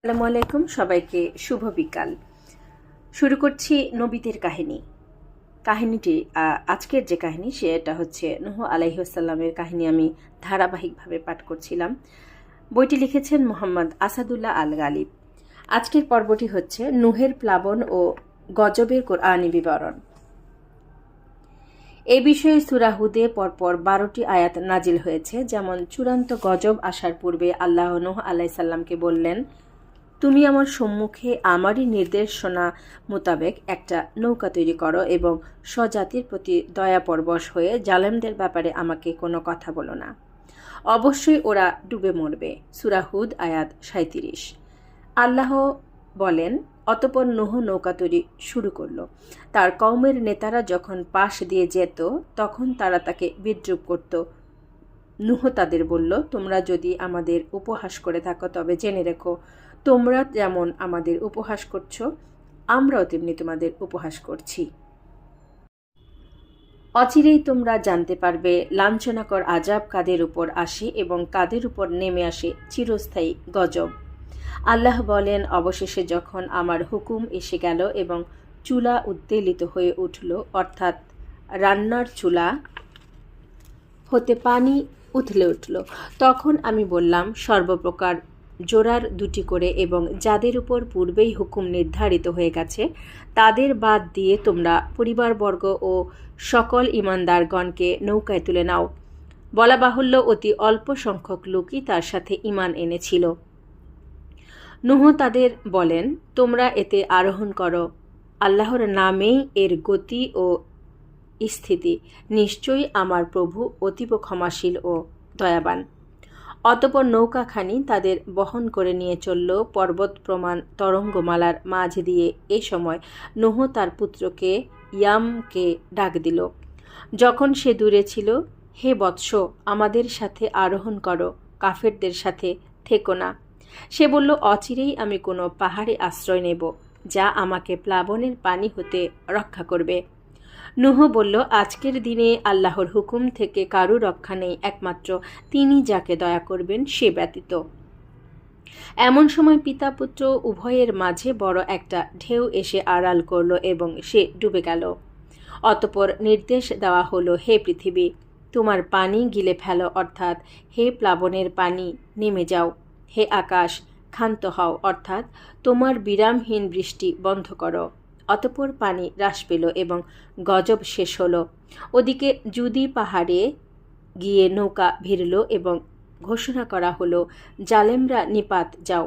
আসসালামু আলাইকুম, সবাইকে শুভ বিকাল। শুরু করছি নবীদের কাহিনীটি। আজকের যে কাহিনী সেটা হচ্ছে নূহ আলাইহিস সালামের কাহিনী। আমি ধারাবাহিকভাবে পাঠ করছিলাম। বইটি লিখেছেন মোহাম্মদ আসাদুল্লাহ আল গালিব। আজকের পর্বটি হচ্ছে নূহের প্লাবন ও গজবের কোরআনী বিবরণ। এই বিষয়ে সূরা হুদে পরপর 12টি আয়াত নাজিল হয়েছে। যেমন চূড়ান্ত গজব আসার পূর্বে আল্লাহ নূহ আলাইহিস সালামকে বললেন, তুমি আমার সম্মুখে আমারই নির্দেশনা মোতাবেক একটা নৌকা তৈরি করো এবং স্বজাতির প্রতি দয়াপরবশ হয়ে জালেমদের ব্যাপারে আমাকে কোনো কথা বলো না। অবশ্যই ওরা ডুবে মরবে। সূরা হুদ আয়াত 37। আল্লাহ বলেন, অতঃপর নূহ নৌকা তৈরি শুরু করলো। তার কওমের নেতারা যখন পাশ দিয়ে যেত তখন তারা তাকে বিদ্রূপ করত। নূহ তাদের বলল, তোমরা যদি আমাদের উপহাস করে থাকো তবে জেনে রেখো, তোমরা যেমন আমাদের উপহাস করছো আমরাও তেমনি তোমাদের উপহাস করছি। অচিরেই তোমরা জানতে পারবে লাঞ্ছনাকর আযাব কাদের উপর আসে এবং কাদের উপর নেমে আসে চিরস্থায়ী গজব। আল্লাহ বলেন, অবশেষে যখন আমার হুকুম এসে গেল এবং চুলা উদ্বেলিত হয়ে উঠল, অর্থাৎ রান্নার চুলা হতে পানি উথলে উঠল, তখন আমি বললাম, সর্বপ্রকার জোড়ার দুটি করে এবং যাদের উপর পূর্বেই হুকুম নির্ধারিত হয়ে গেছে তাদের বাদ দিয়ে তোমরা পরিবারবর্গ ও সকল ঈমানদারগণকে নৌকায় তুলে নাও। বলা বাহুল্য, অতি অল্প সংখ্যক লোকই তার সাথে ঈমান এনেছিল। নূহ তাদের বলেন, তোমরা এতে আরোহণ করো, আল্লাহর নামেই এর গতি ও স্থিতি। নিশ্চয়ই আমার প্রভু অতীব ক্ষমাশীল ও দয়াবান। অতঃপর নৌকাখানি তাদের বহন করে নিয়ে চলল পর্বত প্রমাণ তরঙ্গমালার মাঝ দিয়ে। এ সময় নূহ তার পুত্রকে ইয়ামকে ডাক দিল। যখন সে দূরে ছিল, হে বৎস, আমাদের সাথে আরোহণ করো, কাফেরদের সাথে থেকো না। সে বলল, অচিরেই আমি কোনো পাহাড়ে আশ্রয় নেব যা আমাকে প্লাবনের পানি হতে রক্ষা করবে। নূহ বলল, আজকের দিনে আল্লাহর হুকুম থেকে কারো রক্ষা নেই, একমাত্র তিনি যাকে দয়া করবেন সে ব্যতীত। এমন সময় পিতা পুত্র উভয়ের মাঝে বড় একটা ঢেউ এসে আড়াল করল এবং সে ডুবে গেল। অতঃপর নির্দেশ দেওয়া হলো, হে পৃথিবী, তোমার পানি গিলে ফেলো, অর্থাৎ হে প্লাবনের পানি নেমে যাও। হে আকাশ, ক্ষান্ত হও, অর্থাৎ তোমার বিরামহীন বৃষ্টি বন্ধ করো। অতঃপর পানি হ্রাস পেল এবং গজব শেষ হলো। ওদিকে জুদি পাহাড়ে গিয়ে নৌকা ভিড়ল এবং ঘোষণা করা হলো, জালেমরা নিপাত যাও।